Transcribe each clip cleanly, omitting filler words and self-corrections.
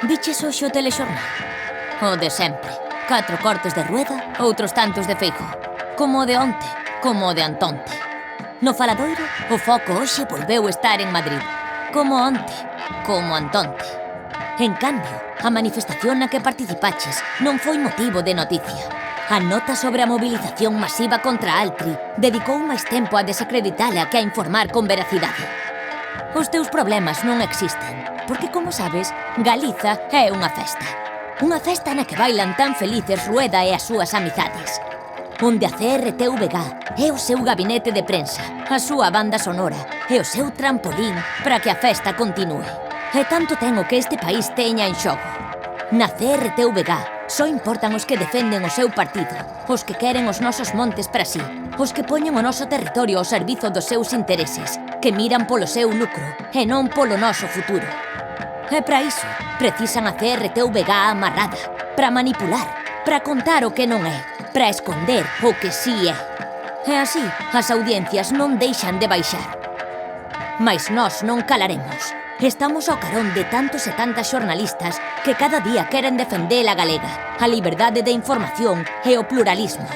Viches hoxe o telexornal? O de sempre. 4 cortes de Rueda, outros tantos de Feijóo. Como o de onte, como o de antonte. No faladoiro, o foco hoxe volveu estar en Madrid. Como onte, como antonte. En cambio, a manifestación na que participaches non foi motivo de noticia. A nota sobre a movilización masiva contra Altri dedicou máis tempo a desacreditala que a informar con veracidade. Os teus problemas non existen, porque, como sabes, Galiza é unha festa. Unha festa na que bailan tan felices Rueda e as súas amizades. Onde a CRTVG é o seu gabinete de prensa, a súa banda sonora e o seu trampolín para que a festa continúe. E tanto ten o que este país teña en xogo. Na CRTVG só importan os que defenden o seu partido, os que queren os nosos montes para sí, os que poñen o noso territorio ao servizo dos seus intereses, que miran polo seu lucro e non polo noso futuro. E para iso, precisan a CRTVG amarrada, para manipular, para contar o que non é, para esconder o que sí é. E así, as audiencias non deixan de baixar. Mais nós non calaremos. Estamos ao carón de tantos e tantas xornalistas que cada día queren defender a galega, a liberdade de información e o pluralismo.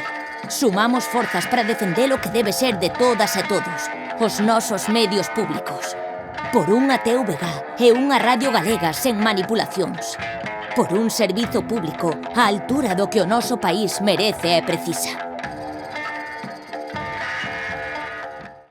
Sumamos forzas para defender o que debe ser de todas e todos, os nosos medios públicos. Por unha TVG e unha radio galega sen manipulacións. Por un servizo público á altura do que o noso país merece e precisa.